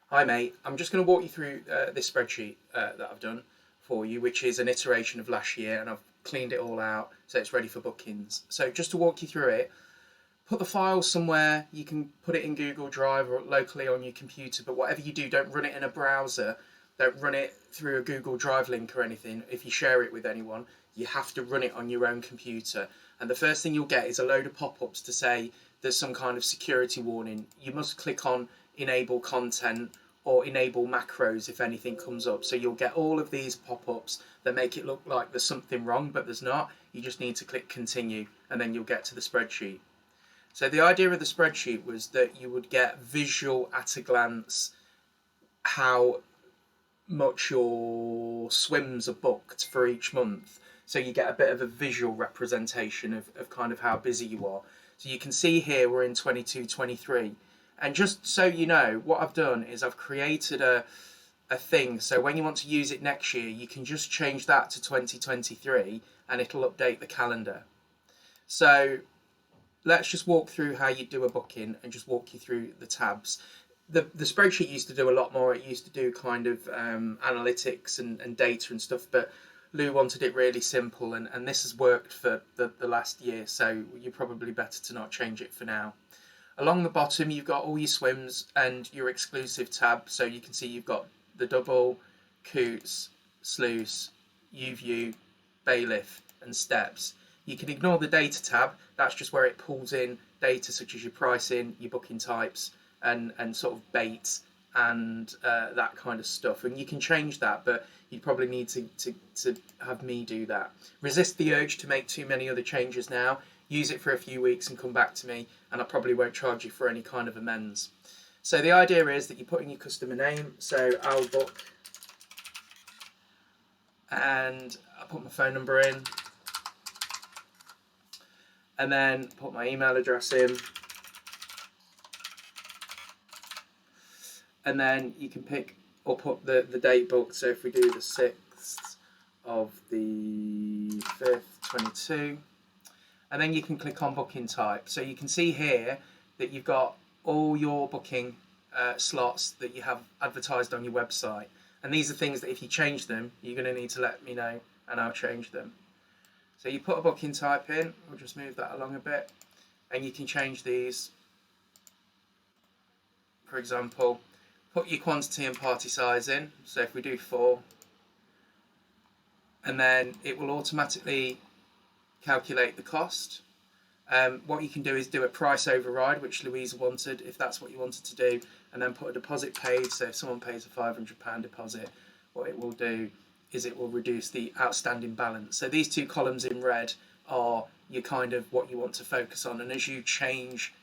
Hi mate, I'm just going to walk you through this spreadsheet that I've done for you, which is an iteration of last year, and I've cleaned it all out so it's ready for bookings. So just to walk you through it, put the file somewhere. You can put it in Google Drive or locally on your computer, but whatever you do, don't run it in a browser. Don't run it through a Google Drive link or anything. If you share it with anyone, you have to run it on your own computer. And the first thing you'll get is a load of pop-ups to say there's some kind of security warning. You must click on enable content or enable macros if anything comes up. So you'll get all of these pop-ups that make it look like there's something wrong, but there's not. You just need to click continue and then you'll get to the spreadsheet. So the idea of the spreadsheet was that you would get visual at a glance how much your swims are booked for each month. So you get a bit of a visual representation of kind of how busy you are. So you can see here we're in 22, 23. And just so you know, what I've done is I've created a thing. So when you want to use it next year, you can just change that to 2023 and it'll update the calendar. So let's just walk through how you do a booking and just walk you through the tabs. The spreadsheet used to do a lot more. It used to do kind of analytics and data and stuff, but Lou wanted it really simple, and this has worked for the last year, so you're probably better to not change it for now. Along the bottom, you've got all your swims and your exclusive tab, so you can see you've got the double, Coots, Sluice, U-View, Bailiff, and Steps. You can ignore the data tab. That's just where it pulls in data such as your pricing, your booking types, and sort of bait and that kind of stuff. And you can change that, but you probably need to have me do that. Resist the urge to make too many other changes now. Use it for a few weeks and come back to me, and I probably won't charge you for any kind of amends. So the idea is that you put in your customer name. So I'll book, and I put my phone number in, and then put my email address in. And then you can pick or put the date booked. So if we do the 6th of the 5th, 22, and then you can click on booking type. So you can see here that you've got all your booking slots that you have advertised on your website. And these are things that if you change them, you're going to need to let me know and I'll change them. So you put a booking type in, we'll just move that along a bit, and you can change these. For example, put your quantity and party size in. So if we do 4, and then it will automatically calculate the cost. What you can do is do a price override, which Louisa wanted, if that's what you wanted to do, and then put a deposit paid. So if someone pays a £500 deposit, what it will do is it will reduce the outstanding balance. So these two columns in red are your kind of what you want to focus on, and as you change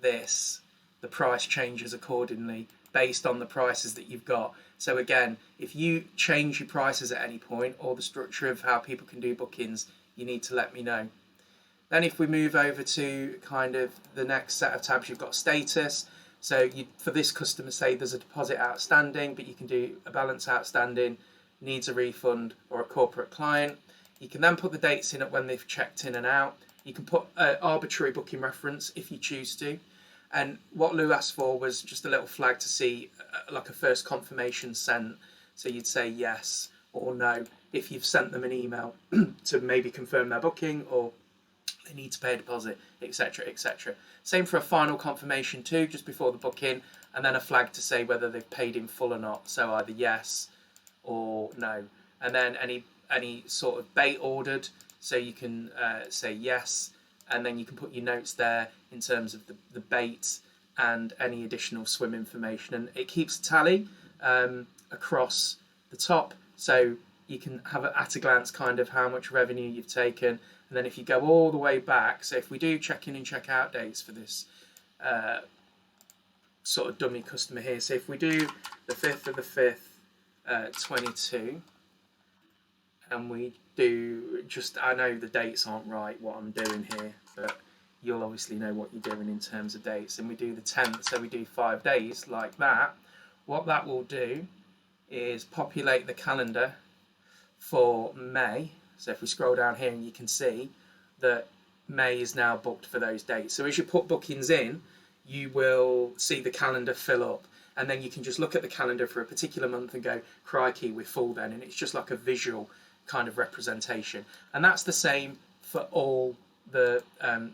this, the price changes accordingly based on the prices that you've got. So again, if you change your prices at any point or the structure of how people can do bookings, you need to let me know. Then if we move over to kind of the next set of tabs, you've got status. So you, for this customer, say there's a deposit outstanding, but you can do a balance outstanding, needs a refund, or a corporate client. You can then put the dates in at when they've checked in and out. You can put an arbitrary booking reference if you choose to. And what Lou asked for was just a little flag to see like a first confirmation sent. So you'd say yes or no if you've sent them an email to maybe confirm their booking or they need to pay a deposit, etc., etc. Same for a final confirmation too, just before the booking, and then a flag to say whether they've paid in full or not. So either yes or no. And then any sort of bait ordered, so you can say yes, and then you can put your notes there in terms of the bait and any additional swim information. And it keeps a tally across the top, so you can have at a glance kind of how much revenue you've taken. And then if you go all the way back, so if we do check-in and check-out dates for this sort of dummy customer here, so if we do the 5th of the 5th, 22, and we do just, I know the dates aren't right what I'm doing here, but you'll obviously know what you're doing in terms of dates, and we do the 10th, so we do 5 days like that. What that will do is populate the calendar for May. So if we scroll down here, and you can see that May is now booked for those dates. So as you put bookings in, you will see the calendar fill up. and then you can just look at the calendar for a particular month and go, crikey, we're full then, and it's just like a visual kind of representation. And that's the same for all the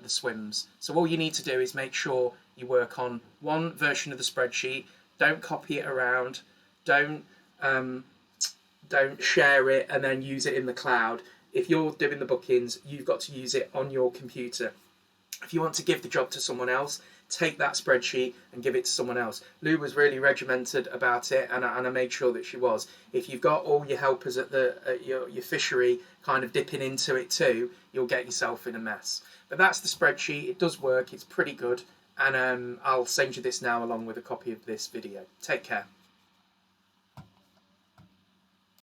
swims. So all you need to do is make sure you work on one version of the spreadsheet. Don't copy it around. Don't share it and then use it in the cloud. If you're doing the bookings, you've got to use it on your computer. If you want to give the job to someone else, take that spreadsheet and give it to someone else. Lou was really regimented about it, and I made sure that she was. If you've got all your helpers at your fishery kind of dipping into it too, you'll get yourself in a mess. But that's the spreadsheet. It does work. It's pretty good. And I'll send you this now along with a copy of this video. Take care.